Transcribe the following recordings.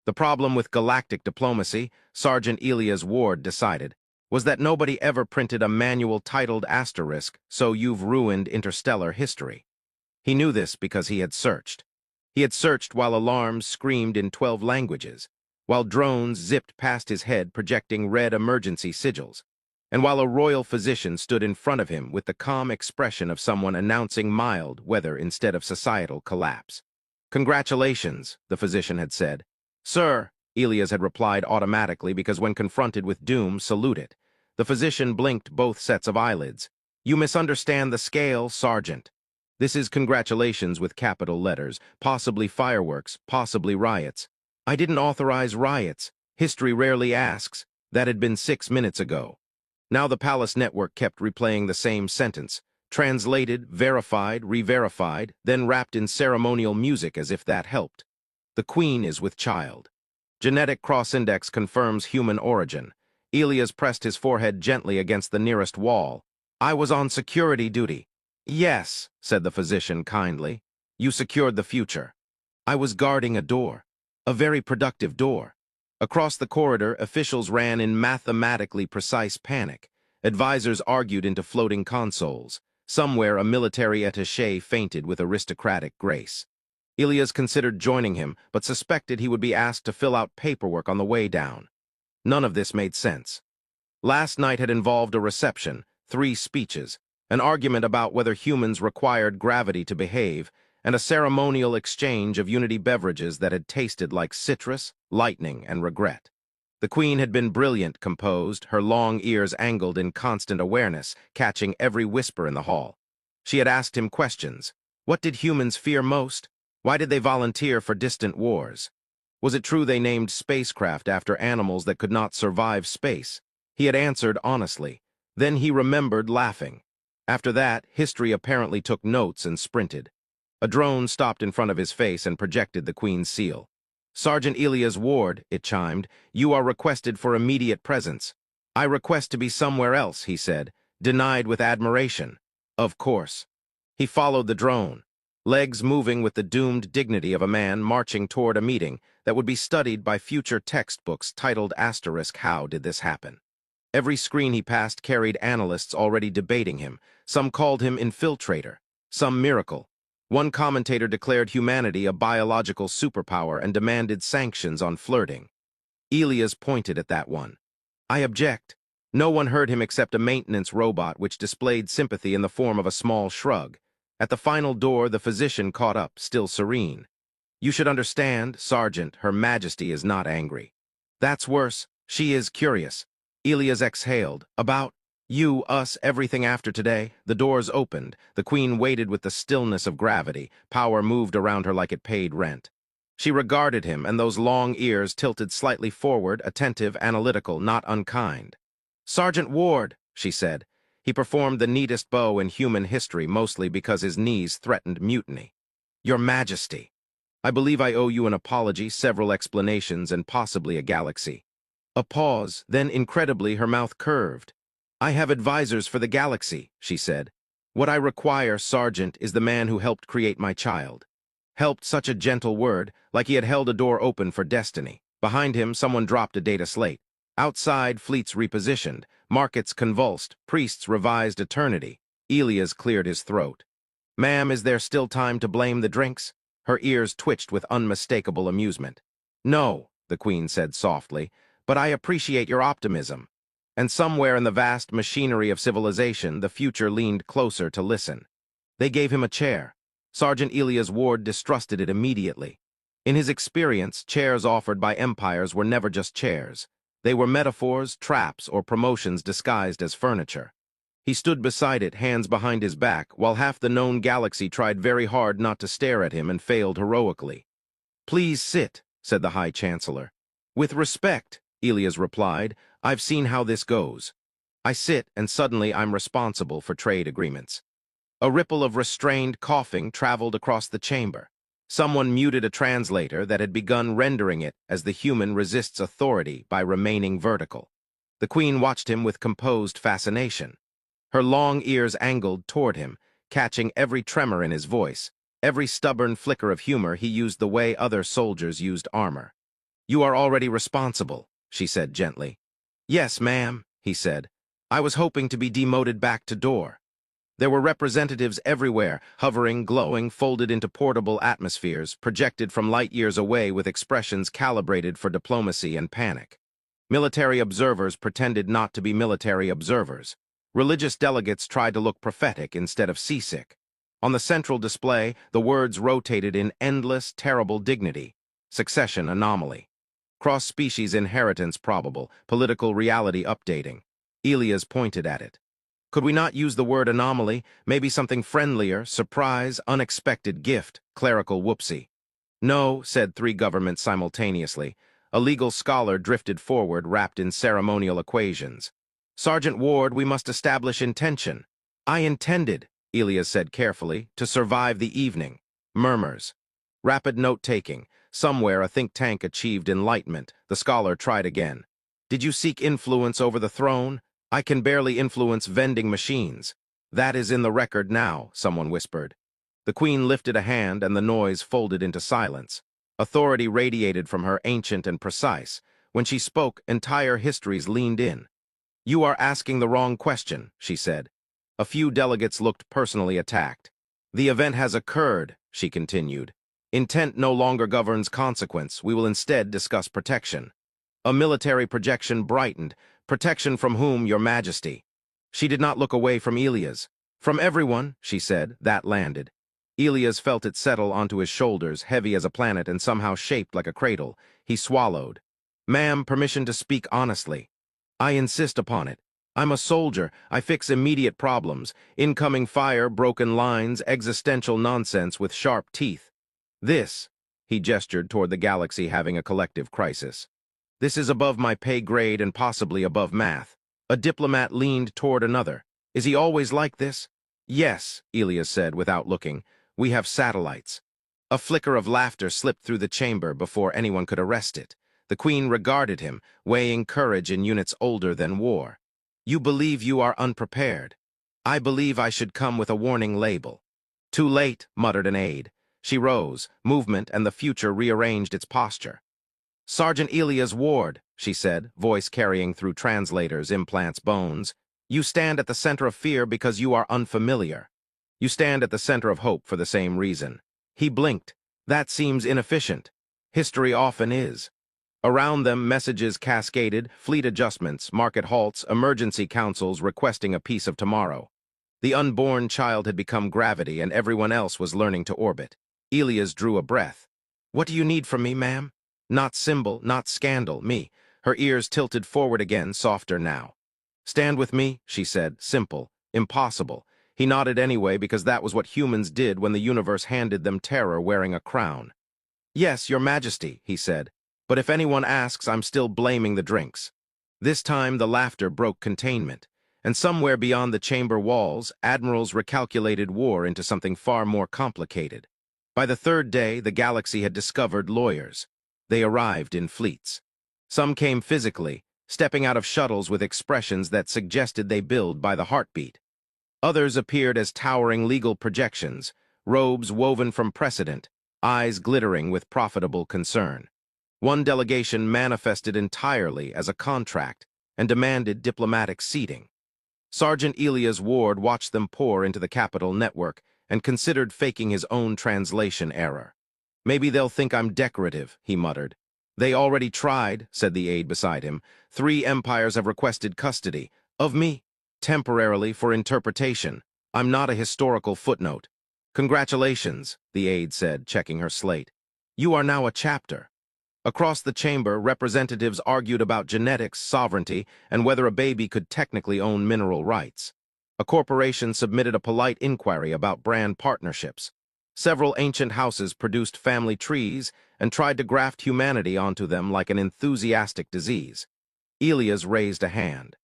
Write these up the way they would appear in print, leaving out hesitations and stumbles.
The problem with galactic diplomacy, Sergeant Elias Ward decided, was that nobody ever printed a manual titled asterisk, "So you've ruined interstellar history." He knew this because he had searched. He had searched while alarms screamed in 12 languages, while drones zipped past his head projecting red emergency sigils, and while a royal physician stood in front of him with the calm expression of someone announcing mild weather instead of societal collapse. "Congratulations," the physician had said. "Sir," Elias had replied automatically because when confronted with doom, salute it. The physician blinked both sets of eyelids. "You misunderstand the scale, Sergeant. This is congratulations with capital letters, possibly fireworks, possibly riots. I didn't authorize riots. History rarely asks. That had been 6 minutes ago." Now the Palace Network kept replaying the same sentence, translated, verified, re-verified, then wrapped in ceremonial music as if that helped. "The Queen is with child. Genetic cross-index confirms human origin." Elias pressed his forehead gently against the nearest wall. "I was on security duty." "Yes," said the physician kindly. "You secured the future." "I was guarding a door. A very productive door." Across the corridor, officials ran in mathematically precise panic. Advisors argued into floating consoles. Somewhere, a military attaché fainted with aristocratic grace. Elias considered joining him, but suspected he would be asked to fill out paperwork on the way down. None of this made sense. Last night had involved a reception, 3 speeches, an argument about whether humans required gravity to behave, and a ceremonial exchange of Unity beverages that had tasted like citrus, lightning, and regret. The Queen had been brilliant composed, her long ears angled in constant awareness, catching every whisper in the hall. She had asked him questions. What did humans fear most? Why did they volunteer for distant wars? Was it true they named spacecraft after animals that could not survive space? He had answered honestly. Then he remembered laughing. After that, history apparently took notes and sprinted. A drone stopped in front of his face and projected the Queen's seal. "Sergeant Elias Ward," it chimed, "you are requested for immediate presence." "I request to be somewhere else," he said, denied with admiration. "Of course." He followed the drone, legs moving with the doomed dignity of a man marching toward a meeting that would be studied by future textbooks titled asterisk, "How did this happen?" Every screen he passed carried analysts already debating him. Some called him infiltrator, some miracle. One commentator declared humanity a biological superpower and demanded sanctions on flirting. Elias pointed at that one. "I object." No one heard him except a maintenance robot which displayed sympathy in the form of a small shrug. At the final door, the physician caught up, still serene. "You should understand, Sergeant, Her Majesty is not angry." "That's worse. She is curious." Elias exhaled. "About you, us, everything after today." The doors opened. The Queen waited with the stillness of gravity. Power moved around her like it paid rent. She regarded him, and those long ears tilted slightly forward, attentive, analytical, not unkind. "Sergeant Ward," she said. He performed the neatest bow in human history, mostly because his knees threatened mutiny. "Your Majesty, I believe I owe you an apology, several explanations, and possibly a galaxy." A pause, then incredibly her mouth curved. "I have advisors for the galaxy," she said. "What I require, Sergeant, is the man who helped create my child." Helped, such a gentle word, like he had held a door open for destiny. Behind him, someone dropped a data slate. Outside, fleets repositioned, markets convulsed, priests revised eternity. Elias cleared his throat. "Ma'am, is there still time to blame the drinks?" Her ears twitched with unmistakable amusement. "No," the Queen said softly, "but I appreciate your optimism." And somewhere in the vast machinery of civilization, the future leaned closer to listen. They gave him a chair. Sergeant Elias Ward distrusted it immediately. In his experience, chairs offered by empires were never just chairs. They were metaphors, traps, or promotions disguised as furniture. He stood beside it, hands behind his back, while half the known galaxy tried very hard not to stare at him and failed heroically. "Please sit," said the High Chancellor. "With respect," Elias replied, "I've seen how this goes. I sit, and suddenly I'm responsible for trade agreements." A ripple of restrained coughing traveled across the chamber. Someone muted a translator that had begun rendering it as the human resists authority by remaining vertical. The Queen watched him with composed fascination. Her long ears angled toward him, catching every tremor in his voice. Every stubborn flicker of humor he used the way other soldiers used armor. You are already responsible, she said gently. Yes, ma'am, he said. I was hoping to be demoted back to door. There were representatives everywhere, hovering, glowing, folded into portable atmospheres, projected from light years away with expressions calibrated for diplomacy and panic. Military observers pretended not to be military observers. Religious delegates tried to look prophetic instead of seasick. On the central display, the words rotated in endless, terrible dignity. Succession anomaly. Cross-species inheritance probable, political reality updating. Elias pointed at it. Could we not use the word anomaly, maybe something friendlier, surprise, unexpected gift, clerical whoopsie? No, said three governments simultaneously. A legal scholar drifted forward, wrapped in ceremonial equations. Sergeant Ward, we must establish intention. I intended, Elias said carefully, to survive the evening. Murmurs. Rapid note-taking. Somewhere a think tank achieved enlightenment. The scholar tried again. Did you seek influence over the throne? I can barely influence vending machines. That is in the record now, someone whispered. The queen lifted a hand and the noise folded into silence. Authority radiated from her, ancient and precise. When she spoke, entire histories leaned in. You are asking the wrong question, she said. A few delegates looked personally attacked. The event has occurred, she continued. Intent no longer governs consequence. We will instead discuss protection. A military projection brightened. Protection from whom, Your Majesty? She did not look away from Elias. From everyone, she said. That landed. Elias felt it settle onto his shoulders, heavy as a planet and somehow shaped like a cradle. He swallowed. Ma'am, permission to speak honestly. I insist upon it. I'm a soldier. I fix immediate problems. Incoming fire, broken lines, existential nonsense with sharp teeth. This, he gestured toward the galaxy having a collective crisis. This is above my pay grade and possibly above math. A diplomat leaned toward another. Is he always like this? Yes, Elias said without looking. We have satellites. A flicker of laughter slipped through the chamber before anyone could arrest it. The queen regarded him, weighing courage in units older than war. You believe you are unprepared. I believe I should come with a warning label. Too late, muttered an aide. She rose, movement and the future rearranged its posture. Sergeant Elias Ward, she said, voice carrying through translators, implants, bones. You stand at the center of fear because you are unfamiliar. You stand at the center of hope for the same reason. He blinked. That seems inefficient. History often is. Around them, messages cascaded, fleet adjustments, market halts, emergency councils requesting a piece of tomorrow. The unborn child had become gravity and everyone else was learning to orbit. Elias drew a breath. What do you need from me, ma'am? Not symbol, not scandal, me. Her ears tilted forward again, softer now. Stand with me, she said, simple, impossible. He nodded anyway because that was what humans did when the universe handed them terror wearing a crown. Yes, Your Majesty, he said. But if anyone asks, I'm still blaming the drinks. This time the laughter broke containment, and somewhere beyond the chamber walls, admirals recalculated war into something far more complicated. By the third day, the galaxy had discovered lawyers. They arrived in fleets. Some came physically, stepping out of shuttles with expressions that suggested they build by the heartbeat. Others appeared as towering legal projections, robes woven from precedent, eyes glittering with profitable concern. One delegation manifested entirely as a contract and demanded diplomatic seating. Sergeant Elias Ward watched them pour into the Capital network and considered faking his own translation error. Maybe they'll think I'm decorative, he muttered. They already tried, said the aide beside him. 3 empires have requested custody. Of me. Temporarily for interpretation. I'm not a historical footnote. Congratulations, the aide said, checking her slate. You are now a chapter. Across the chamber, representatives argued about genetics, sovereignty, and whether a baby could technically own mineral rights. A corporation submitted a polite inquiry about brand partnerships. Several ancient houses produced family trees and tried to graft humanity onto them like an enthusiastic disease. Elias raised a hand.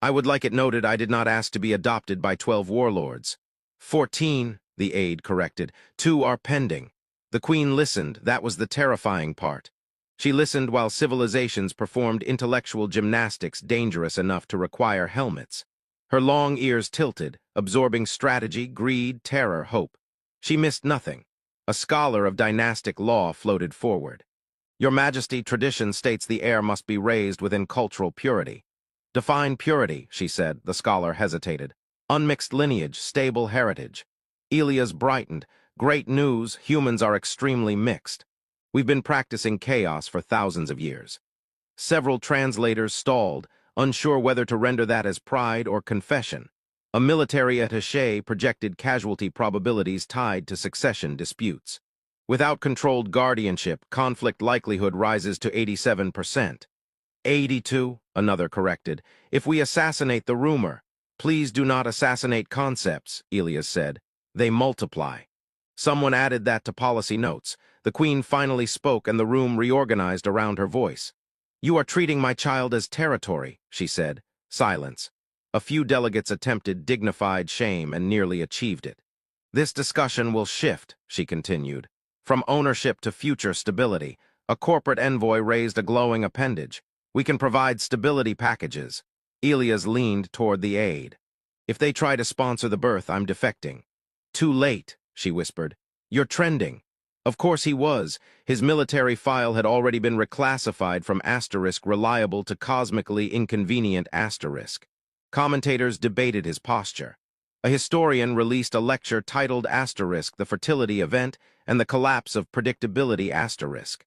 I would like it noted I did not ask to be adopted by 12 warlords. 14, the aide corrected. 2 are pending. The queen listened, that was the terrifying part. She listened while civilizations performed intellectual gymnastics dangerous enough to require helmets. Her long ears tilted, absorbing strategy, greed, terror, hope. She missed nothing. A scholar of dynastic law floated forward. Your Majesty, tradition states the heir must be raised within cultural purity. Define purity, she said. The scholar hesitated. Unmixed lineage, stable heritage. Elias brightened. Great news, humans are extremely mixed. We've been practicing chaos for thousands of years. Several translators stalled, unsure whether to render that as pride or confession. A military attaché projected casualty probabilities tied to succession disputes. Without controlled guardianship, conflict likelihood rises to 87%. 82, another corrected. If we assassinate the rumor, please do not assassinate concepts, Elias said. They multiply. Someone added that to policy notes. The Queen finally spoke and the room reorganized around her voice. You are treating my child as territory, she said. Silence. A few delegates attempted dignified shame and nearly achieved it. This discussion will shift, she continued. From ownership to future stability, a corporate envoy raised a glowing appendage. We can provide stability packages. Elias leaned toward the aide. If they try to sponsor the birth, I'm defecting. Too late, she whispered. You're trending. Of course he was. His military file had already been reclassified from asterisk reliable to cosmically inconvenient asterisk. Commentators debated his posture. A historian released a lecture titled Asterisk, the Fertility Event and the Collapse of Predictability Asterisk.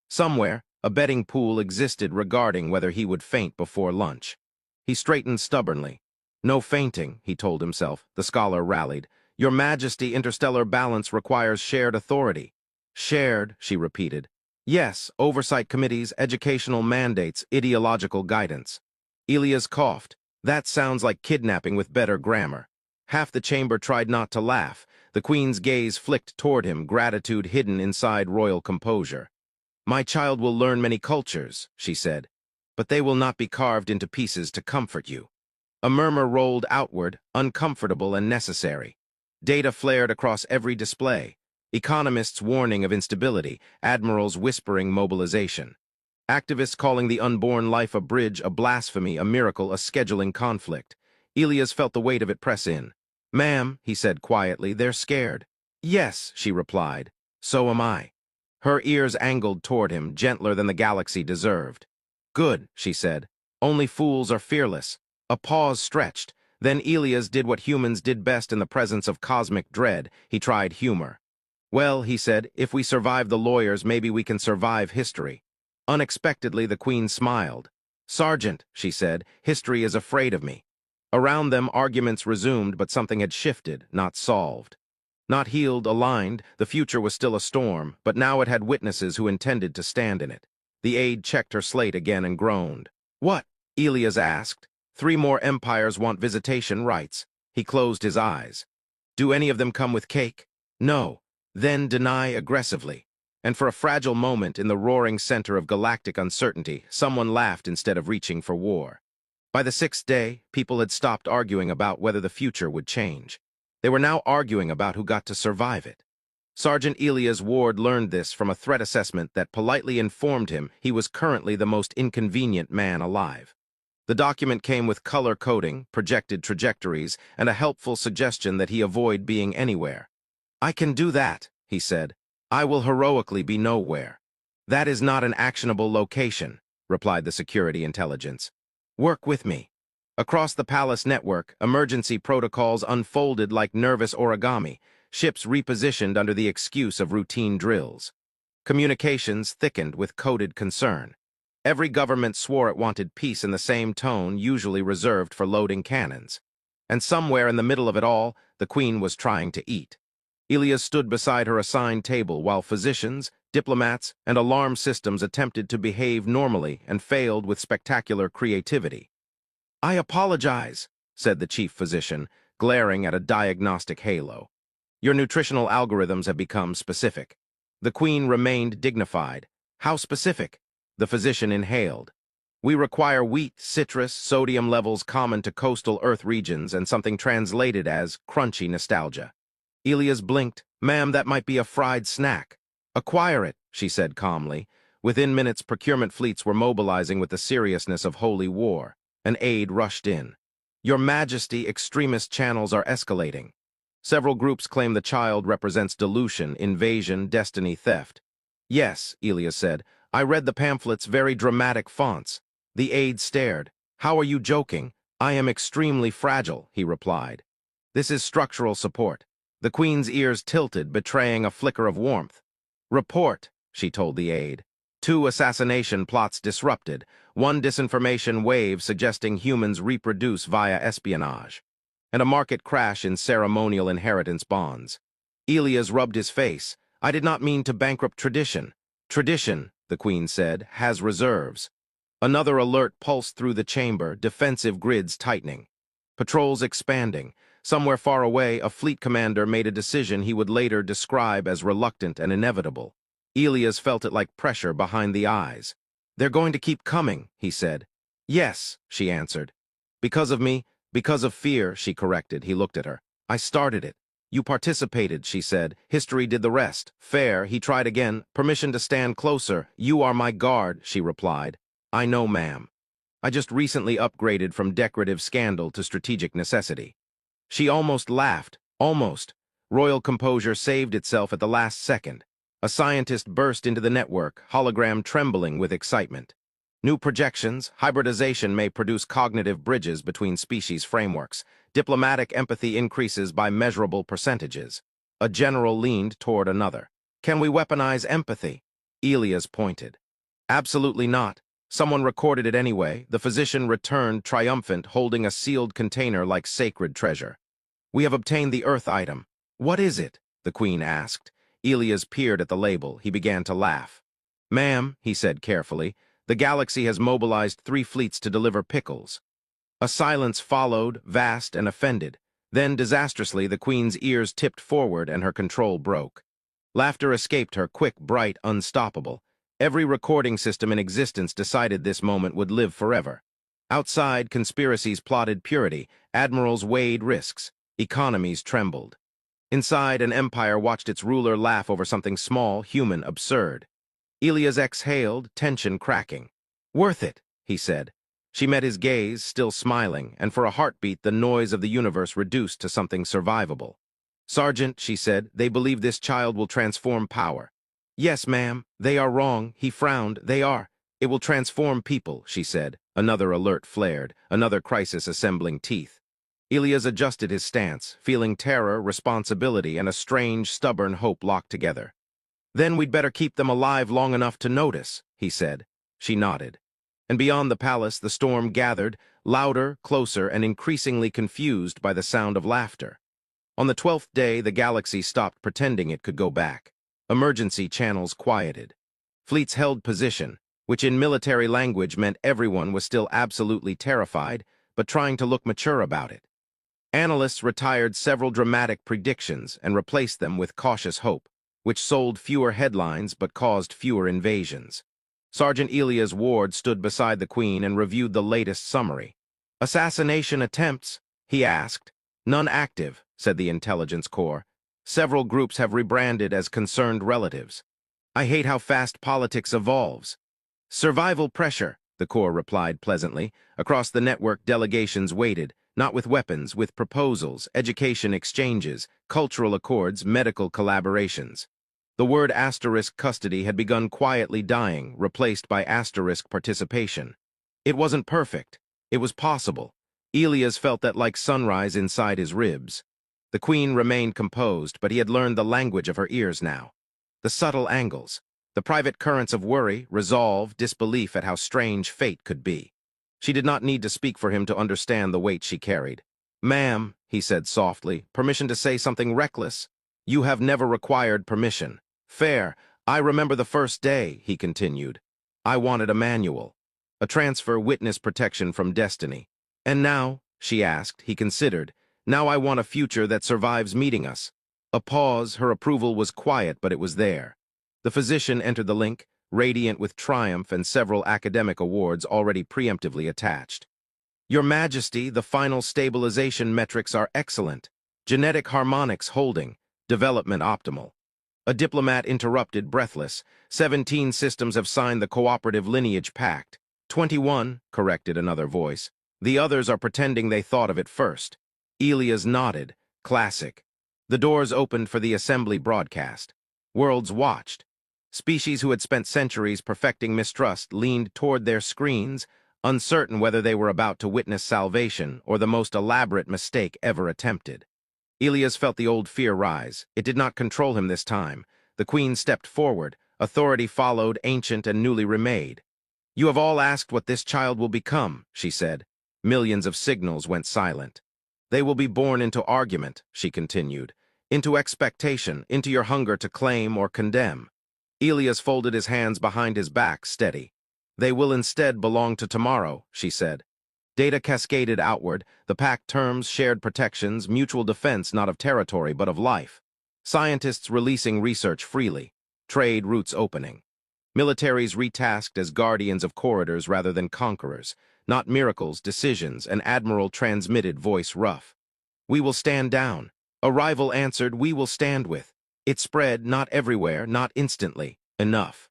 Somewhere, a betting pool existed regarding whether he would faint before lunch. He straightened stubbornly. No fainting, he told himself. The scholar rallied. Your Majesty, interstellar balance requires shared authority. Shared, she repeated. Yes, oversight committees, educational mandates, ideological guidance. Elias coughed. That sounds like kidnapping with better grammar. Half the chamber tried not to laugh. The Queen's gaze flicked toward him, gratitude hidden inside royal composure. My child will learn many cultures, she said, but they will not be carved into pieces to comfort you. A murmur rolled outward, uncomfortable and necessary. Data flared across every display. Economists warning of instability, admirals whispering mobilization. Activists calling the unborn life a bridge, a blasphemy, a miracle, a scheduling conflict. Elias felt the weight of it press in. Ma'am, he said quietly, they're scared. Yes, she replied. So am I. Her ears angled toward him, gentler than the galaxy deserved. Good, she said. Only fools are fearless. A pause stretched. Then Elias did what humans did best in the presence of cosmic dread. He tried humor. Well, he said, if we survive the lawyers, maybe we can survive history. Unexpectedly, the Queen smiled. Sergeant, she said, history is afraid of me. Around them, arguments resumed, but something had shifted, not solved. Not healed, aligned, the future was still a storm, but now it had witnesses who intended to stand in it. The aide checked her slate again and groaned. What? Elias asked. 3 more empires want visitation rights. He closed his eyes. Do any of them come with cake? No. Then deny aggressively. And for a fragile moment in the roaring center of galactic uncertainty, someone laughed instead of reaching for war. By the 6th day, people had stopped arguing about whether the future would change. They were now arguing about who got to survive it. Sergeant Elias Ward learned this from a threat assessment that politely informed him he was currently the most inconvenient man alive. The document came with color coding, projected trajectories, and a helpful suggestion that he avoid being anywhere. I can do that, he said. I will heroically be nowhere. That is not an actionable location, replied the security intelligence. Work with me. Across the palace network, emergency protocols unfolded like nervous origami, ships repositioned under the excuse of routine drills. Communications thickened with coded concern. Every government swore it wanted peace in the same tone usually reserved for loading cannons. And somewhere in the middle of it all, the Queen was trying to eat. Elias stood beside her assigned table while physicians, diplomats, and alarm systems attempted to behave normally and failed with spectacular creativity. I apologize, said the chief physician, glaring at a diagnostic halo. Your nutritional algorithms have become specific. The Queen remained dignified. How specific? The physician inhaled. We require wheat, citrus, sodium levels common to coastal Earth regions, and something translated as crunchy nostalgia. Elias blinked. Ma'am, that might be a fried snack. Acquire it, she said calmly. Within minutes, procurement fleets were mobilizing with the seriousness of holy war. An aide rushed in. Your Majesty, extremist channels are escalating. Several groups claim the child represents dilution, invasion, destiny theft. Yes, Elias said, I read the pamphlet's very dramatic fonts. The aide stared. How are you joking? I am extremely fragile, he replied. This is structural support. The Queen's ears tilted, betraying a flicker of warmth. Report, she told the aide. 2 assassination plots disrupted, 1 disinformation wave suggesting humans reproduce via espionage, and a market crash in ceremonial inheritance bonds. Elias rubbed his face. I did not mean to bankrupt tradition. Tradition, the Queen said, has reserves. Another alert pulsed through the chamber, defensive grids tightening. Patrols expanding. Somewhere far away, a fleet commander made a decision he would later describe as reluctant and inevitable. Elias felt it like pressure behind the eyes. They're going to keep coming, he said. Yes, she answered. Because of me, because of fear, she corrected. He looked at her. I started it. You participated, she said. History did the rest. Fair, he tried again. Permission to stand closer. You are my guard, she replied. I know, ma'am. I just recently upgraded from decorative scandal to strategic necessity. She almost laughed. Almost. Royal composure saved itself at the last second. A scientist burst into the network, hologram trembling with excitement. New projections, hybridization may produce cognitive bridges between species frameworks. Diplomatic empathy increases by measurable percentages. A general leaned toward another. Can we weaponize empathy? Elias pointed. Absolutely not. Someone recorded it anyway. The physician returned triumphant, holding a sealed container like sacred treasure. We have obtained the Earth item. What is it? The Queen asked. Elias peered at the label. He began to laugh. Ma'am, he said carefully, the galaxy has mobilized 3 fleets to deliver pickles. A silence followed, vast and offended. Then, disastrously, the Queen's ears tipped forward and her control broke. Laughter escaped her, quick, bright, unstoppable. Every recording system in existence decided this moment would live forever. Outside, conspiracies plotted purity, admirals weighed risks, economies trembled. Inside, an empire watched its ruler laugh over something small, human, absurd. Elias exhaled, tension cracking. Worth it, he said. She met his gaze, still smiling, and for a heartbeat the noise of the universe reduced to something survivable. Sergeant, she said, they believe this child will transform power. Yes, ma'am, they are wrong, he frowned, they are. It will transform people, she said. Another alert flared, another crisis assembling teeth. Elias adjusted his stance, feeling terror, responsibility, and a strange, stubborn hope locked together. Then we'd better keep them alive long enough to notice, he said. She nodded. And beyond the palace, the storm gathered, louder, closer, and increasingly confused by the sound of laughter. On the 12th day, the galaxy stopped pretending it could go back. Emergency channels quieted. Fleets held position, which in military language meant everyone was still absolutely terrified, but trying to look mature about it. Analysts retired several dramatic predictions and replaced them with cautious hope, which sold fewer headlines but caused fewer invasions. Sergeant Elias Ward stood beside the Queen and reviewed the latest summary. Assassination attempts? He asked. None active, said the Intelligence Corps. Several groups have rebranded as concerned relatives. I hate how fast politics evolves. Survival pressure, the Corps replied pleasantly. Across the network, delegations waited, not with weapons, with proposals, education exchanges, cultural accords, medical collaborations. The word asterisk custody had begun quietly dying, replaced by asterisk participation. It wasn't perfect. It was possible. Elias felt that like sunrise inside his ribs. The Queen remained composed, but he had learned the language of her ears now. The subtle angles, the private currents of worry, resolve, disbelief at how strange fate could be. She did not need to speak for him to understand the weight she carried. Ma'am, he said softly, permission to say something reckless? You have never required permission. Fair. I remember the first day, he continued. I wanted a manual. A transfer witness protection from destiny. And now, she asked, he considered, now I want a future that survives meeting us. A pause, her approval was quiet, but it was there. The physician entered the link, radiant with triumph and several academic awards already preemptively attached. Your Majesty, the final stabilization metrics are excellent. Genetic harmonics holding, development optimal. A diplomat interrupted, breathless. 17 systems have signed the Cooperative Lineage Pact. 21, corrected another voice. The others are pretending they thought of it first. Elias nodded. Classic. The doors opened for the assembly broadcast. Worlds watched. Species who had spent centuries perfecting mistrust leaned toward their screens, uncertain whether they were about to witness salvation or the most elaborate mistake ever attempted. Elias felt the old fear rise. It did not control him this time. The queen stepped forward. Authority followed, ancient and newly remade. "You have all asked what this child will become," she said. Millions of signals went silent. "They will be born into argument," she continued, "into expectation, into your hunger to claim or condemn." Elias folded his hands behind his back, steady. "They will instead belong to tomorrow," she said. Data cascaded outward, the pact terms, shared protections, mutual defense not of territory but of life. Scientists releasing research freely, trade routes opening. Militaries retasked as guardians of corridors rather than conquerors, not miracles, decisions, an admiral transmitted voice rough. "We will stand down." A rival answered, "We will stand with." It spread, not everywhere, not instantly. Enough.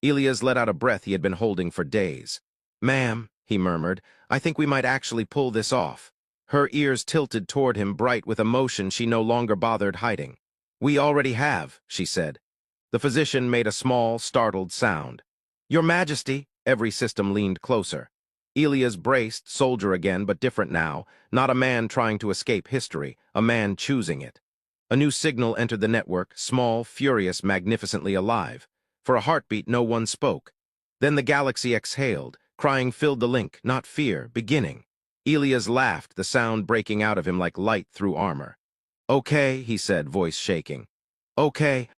Elias let out a breath he had been holding for days. "Ma'am," he murmured, "I think we might actually pull this off." Her ears tilted toward him, bright with emotion she no longer bothered hiding. "We already have," she said. The physician made a small, startled sound. "Your Majesty!" Every system leaned closer. Elias braced, soldier again, but different now, not a man trying to escape history, a man choosing it. A new signal entered the network, small, furious, magnificently alive. For a heartbeat, no one spoke. Then the galaxy exhaled. Crying filled the link, not fear, beginning. Elias laughed, the sound breaking out of him like light through armor. "Okay," he said, voice shaking. "Okay,